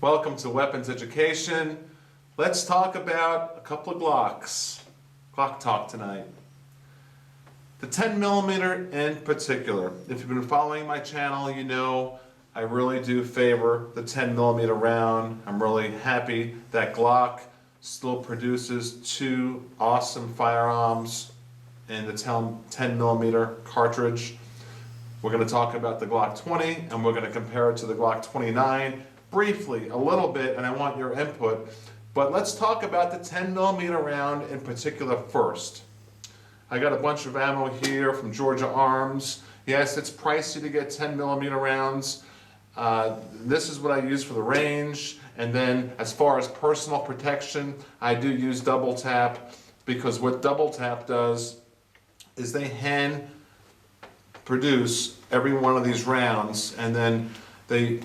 Welcome to Weapons Education. Let's talk about a couple of Glocks. Glock talk tonight. The 10mm in particular. If you've been following my channel, you know I really do favor the 10mm round. I'm really happy that Glock still produces two awesome firearms in the 10mm cartridge. We're going to talk about the Glock 20 and we're going to compare it to the Glock 29 briefly, a little bit, and I want your input. But let's talk about the 10mm round in particular first. I got a bunch of ammo here from Georgia Arms. Yes, it's pricey to get 10mm rounds. This is what I use for the range. And then as far as personal protection, I do use double tap, because what double tap does is they hand produce every one of these rounds, and then they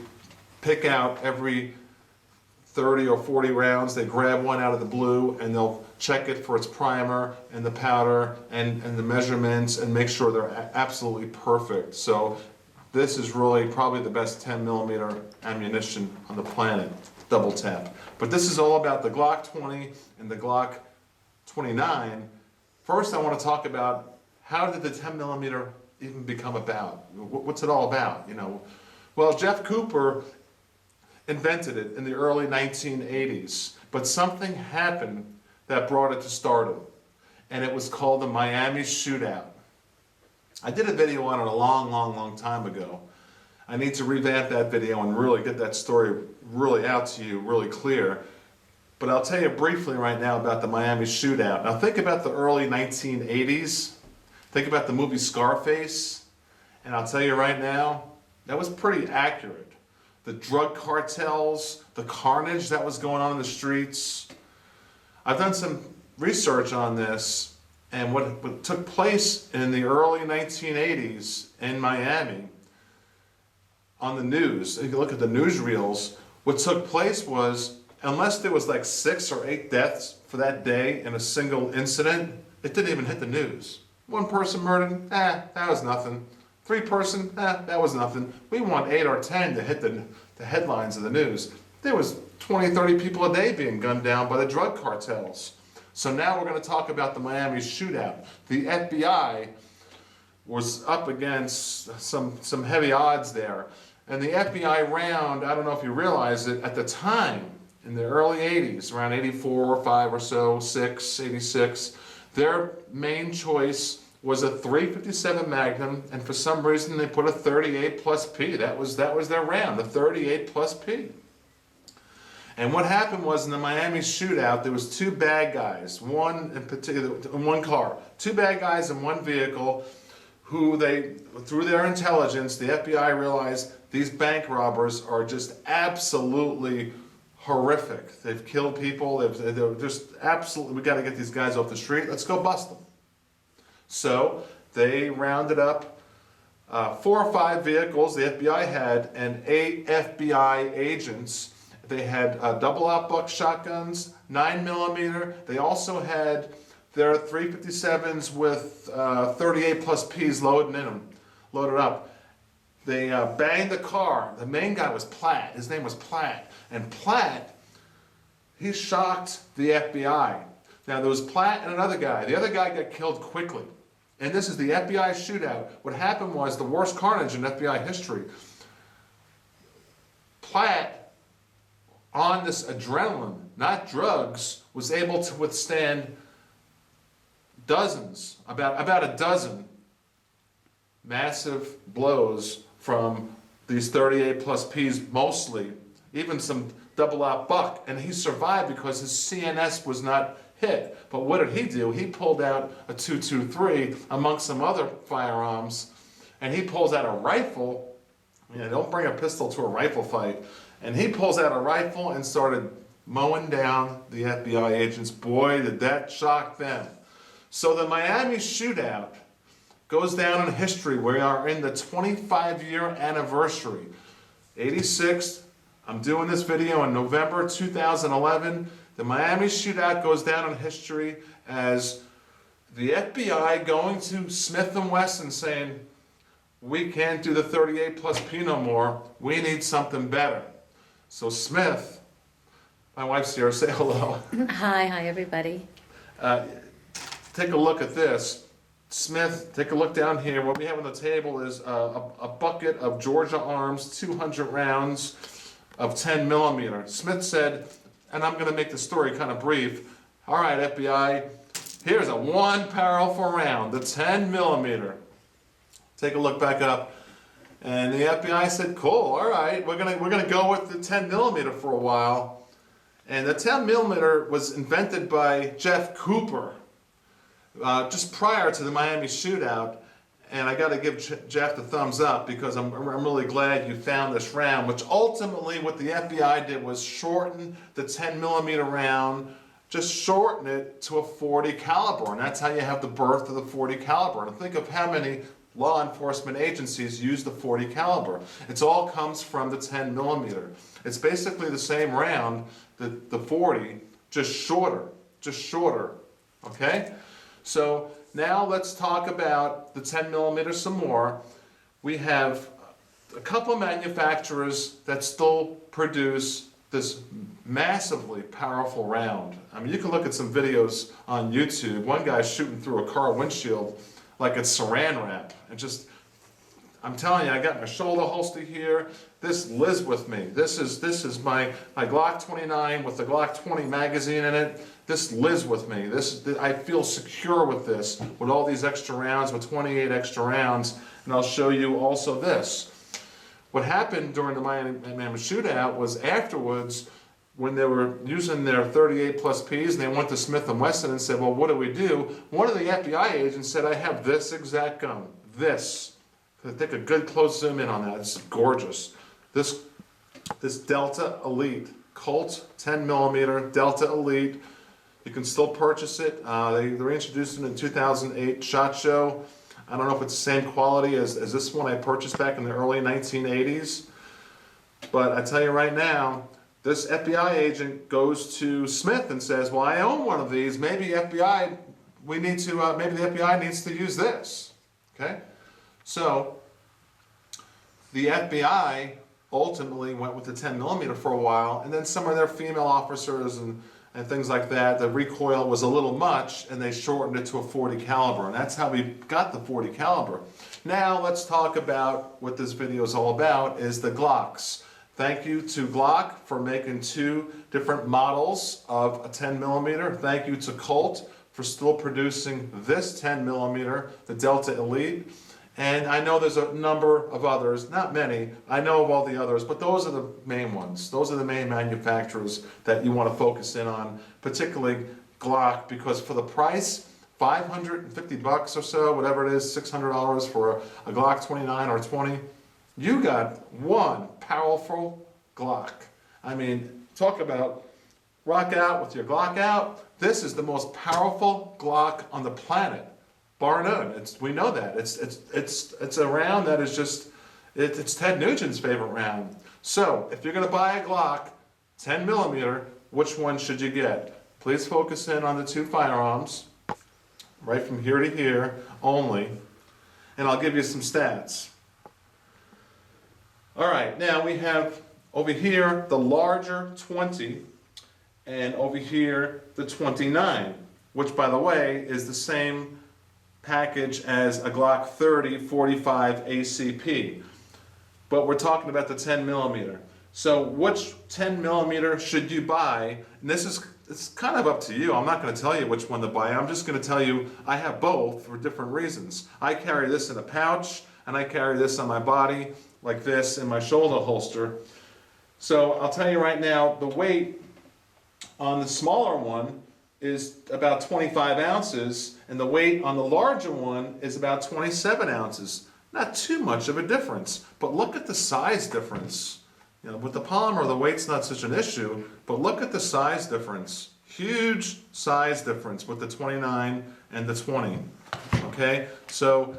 pick out every 30 or 40 rounds. They grab one out of the blue and they'll check it for its primer and the powder and the measurements and make sure they're absolutely perfect. So this is really probably the best 10mm ammunition on the planet, double tap. But this is all about the Glock 20 and the Glock 29. First, I want to talk about how did the 10mm even become about? What's it all about? Well, Jeff Cooper invented it in the early 1980s, but something happened that brought it to stardom, and it was called the Miami Shootout. I did a video on it a long time ago. I need to revamp that video and really get that story really out to you, really clear. But I'll tell you briefly right now about the Miami Shootout. Now think about the early 1980s. Think about the movie Scarface, and I'll tell you right now, that was pretty accurate. The drug cartels, the carnage that was going on in the streets. I've done some research on this, and what took place in the early 1980s in Miami on the news, if you look at the newsreels, what took place was, unless there was like 6 or 8 deaths for that day in a single incident, it didn't even hit the news. 1 person murdered, that was nothing. 3 person, that was nothing. We want 8 or 10 to hit the headlines of the news. There was 20, 30 people a day being gunned down by the drug cartels. So now we're going to talk about the Miami Shootout. The FBI was up against some heavy odds there. And the FBI round, I don't know if you realize it, at the time, in the early 80s, around 84 or 5 or so, 6, 86, their main choice was a .357 Magnum, and for some reason they put a 38 plus P. That was their round, the 38 plus P. And what happened was, in the Miami Shootout, there was 2 bad guys, one in particular, in one car, 2 bad guys in one vehicle, who through their intelligence, the FBI realized these bank robbers are just absolutely horrific. They've killed people, they're just absolutely, we got to get these guys off the street, let's go bust them. So they rounded up 4 or 5 vehicles the FBI had, and 8 FBI agents. They had double-out buck shotguns, 9mm. They also had their .357s with 38 plus Ps loaded up. They banged the car. The main guy was Platt. His name was Platt. And Platt, he shocked the FBI. Now there was Platt and another guy. The other guy got killed quickly. And this is the FBI shootout. What happened was the worst carnage in FBI history. Platt, on this adrenaline, not drugs, was able to withstand dozens, about a dozen massive blows from these 38 plus Ps mostly, even some double out buck. And he survived because his CNS was not hit. But what did he do? He pulled out a .223 amongst some other firearms, and he pulls out a rifle. Don't bring a pistol to a rifle fight. And he pulls out a rifle and started mowing down the FBI agents. Boy, did that shock them. So the Miami Shootout goes down in history. We are in the 25-year anniversary. 86, I'm doing this video in November 2011. The Miami Shootout goes down in history as the FBI going to Smith & Wesson saying, we can't do the 38 plus P no more, we need something better. So Smith, my wife's here, say hello. Hi everybody. Take a look at this. Smith, take a look down here. What we have on the table is a bucket of Georgia Arms, 200 rounds of 10 millimeter. Smith said, and I'm going to make the story kind of brief. All right, FBI, here's a one powerful round, the 10 millimeter. Take a look back up. And the FBI said, cool, all right, we're gonna go with the 10 millimeter for a while. And the 10 millimeter was invented by Jeff Cooper just prior to the Miami Shootout. And I got to give Jeff the thumbs up because I'm really glad you found this round, which ultimately what the FBI did was shorten the 10 millimeter round, just shorten it to a 40 caliber. And that's how you have the birth of the 40 caliber. And think of how many law enforcement agencies use the 40 caliber. It all comes from the 10 millimeter. It's basically the same round, the 40, just shorter, okay? So now let's talk about the 10 millimeter some more. We have a couple of manufacturers that still produce this massively powerful round. I mean, you can look at some videos on YouTube. One guy's shooting through a car windshield like it's saran wrap. And just, I'm telling you, I got my shoulder holster here. This lives with me. This is my Glock 29 with the Glock 20 magazine in it. This lives with me. I feel secure with this, with all these extra rounds, with 28 extra rounds. And I'll show you also this. What happened during the Miami Shootout was afterwards, when they were using their 38 plus Ps and they went to Smith & Wesson and said, well, what do we do? One of the FBI agents said, I have this exact gun, this. Take a good close zoom in on that, it's gorgeous. This Delta Elite, Colt 10 millimeter Delta Elite. You can still purchase it. They introduced it in 2008 SHOT Show. I don't know if it's the same quality as this one I purchased back in the early 1980s. But I tell you right now, this FBI agent goes to Smith and says, well, I own one of these. Maybe FBI, maybe the FBI needs to use this. Okay? So the FBI ultimately went with the 10 millimeter for a while, and then some of their female officers and things like that, the recoil was a little much, and they shortened it to a 40 caliber, and that's how we got the 40 caliber. Now let's talk about what this video is all about, is the Glock'S. Thank you to Glock for making two different models of a 10 millimeter. Thank you to Colt for still producing this 10 millimeter, the Delta Elite. And I know there's a number of others, not many, I know of all the others, but those are the main ones. Those are the main manufacturers that you want to focus in on, particularly Glock, because for the price, $550 or so, whatever it is, $600 for a Glock 29 or 20, you got one powerful Glock. I mean, talk about rock out with your Glock out. This is the most powerful Glock on the planet. Bar none. We know that. It's a round that is just, it's Ted Nugent's favorite round. So, if you're going to buy a Glock 10 millimeter, which one should you get? Please focus in on the two firearms, right from here to here only, and I'll give you some stats. All right, now we have over here the larger 20, and over here the 29, which by the way is the same package as a Glock 30 45 ACP. But we're talking about the 10 millimeter. So which 10 millimeter should you buy? And it's kind of up to you. I'm not going to tell you which one to buy. I'm just going to tell you I have both for different reasons. I carry this in a pouch, and I carry this on my body like this in my shoulder holster. So I'll tell you right now, the weight on the smaller one is about 25 ounces, and the weight on the larger one is about 27 ounces. Not too much of a difference, but look at the size difference. You know, with the polymer, the weight's not such an issue, but look at the size difference. Huge size difference with the 29 and the 20. Okay, so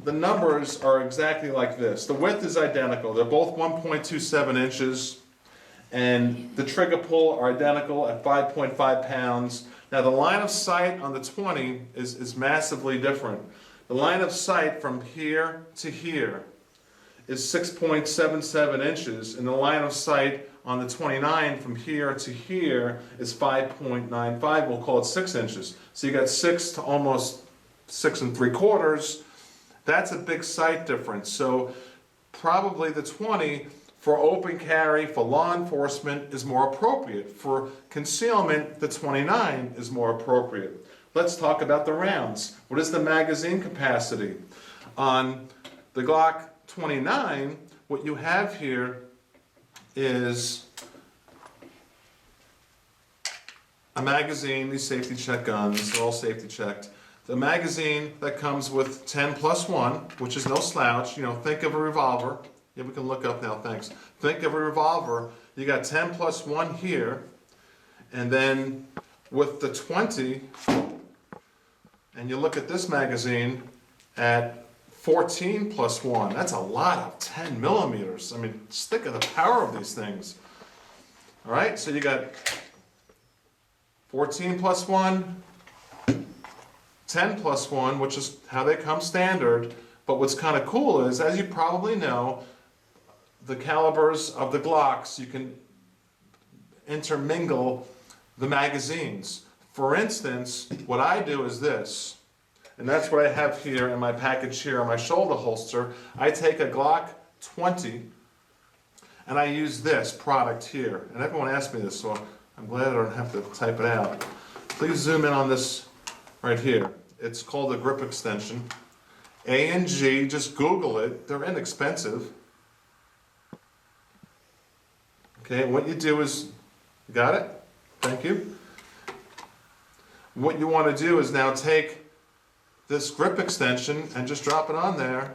the numbers are exactly like this. The width is identical. They're both 1.27 inches. And the trigger pull are identical at 5.5 pounds. Now the line of sight on the 20 is massively different. The line of sight from here to here is 6.77 inches, and the line of sight on the 29 from here to here is 5.95, we'll call it 6 inches. So you got 6 to almost 6 3/4. That's a big sight difference. So probably the 20 for open carry, for law enforcement, is more appropriate. For concealment, the 29 is more appropriate. Let's talk about the rounds. What is the magazine capacity? On the Glock 29, what you have here is a magazine. These safety check guns, they're all safety checked. The magazine that comes with 10+1, which is no slouch. You know, think of a revolver. Yeah, we can look up now, thanks. Think of a revolver. You got 10+1 here, and then with the 20, and you look at this magazine at 14+1. That's a lot of 10 millimeters. I mean, just think of the power of these things. All right, so you got 14+1, 10+1, which is how they come standard. But what's kind of cool is, as you probably know, the calibers of the Glocks, you can intermingle the magazines. For instance, what I do is this, and that's what I have here in my package here on my shoulder holster. I take a Glock 20 and I use this product here. And everyone asks me this, so I'm glad I don't have to type it out. Please zoom in on this right here. It's called a grip extension. A and G, just Google it. They're inexpensive. Okay, what you do is, got it? Thank you. What you want to do is now take this grip extension and just drop it on there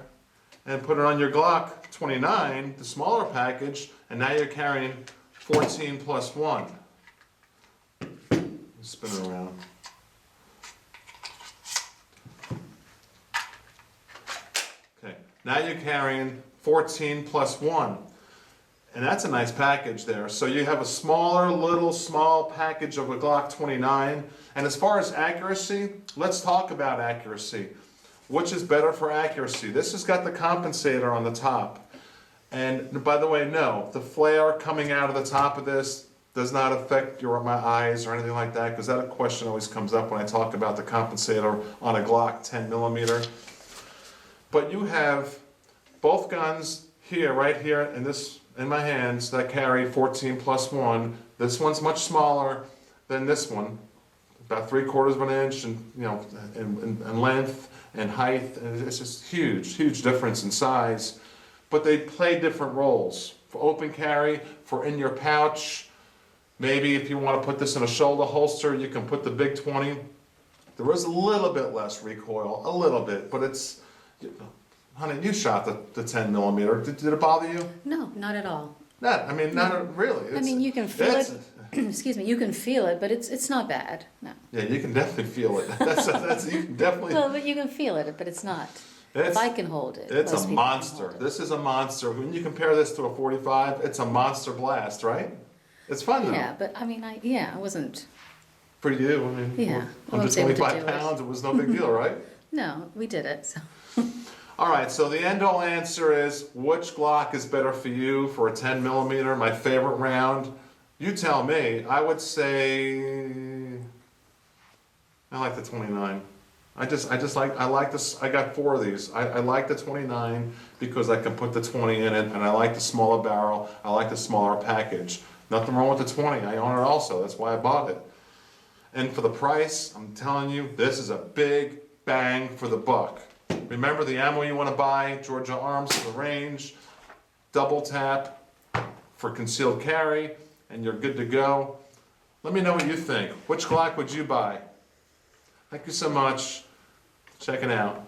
and put it on your Glock 29, the smaller package, and now you're carrying 14+1. Spin it around. Okay, now you're carrying 14+1. And that's a nice package there. So you have a small package of a Glock 29. And as far as accuracy, let's talk about accuracy. Which is better for accuracy? This has got the compensator on the top. And by the way, no, the flare coming out of the top of this does not affect my eyes or anything like that, because that question always comes up when I talk about the compensator on a Glock 10 millimeter. But you have both guns here, right here, and this in my hands that carry 14+1. This one's much smaller than this one, about 3/4 of an inch, and in length and height. And it's just huge difference in size. But they play different roles. For open carry, for in your pouch. Maybe if you want to put this in a shoulder holster, you can put the big 20. There is a little bit less recoil, a little bit, but it's. Honey, you shot the 10 millimeter. Did it bother you? No, not at all. Not really. I mean, you can feel it. Excuse me, you can feel it, but it's not bad. No. Yeah, you can definitely feel it. You can definitely. Well, but you can feel it, but it's not. If I can hold it. It's most a people can monster. hold it. This is a monster. When you compare this to a 45, it's a monster blast, right? It's fun though. Yeah, but I mean, I wasn't. For you, I mean, Yeah, I under was able to 25 do it. pounds, it was no big deal, right? No, we did it. So. All right, so the end-all answer is, which Glock is better for you for a 10 millimeter? My favorite round. You tell me. I would say I like the 29. I like this. I got 4 of these. I like the 29 because I can put the 20 in it, and I like the smaller barrel. I like the smaller package. Nothing wrong with the 20. I own it also. That's why I bought it. And for the price, I'm telling you, this is a big bang for the buck. Remember the ammo you want to buy, Georgia Arms for the range, double tap for concealed carry, and you're good to go. Let me know what you think. Which Glock would you buy? Thank you so much. Check it out.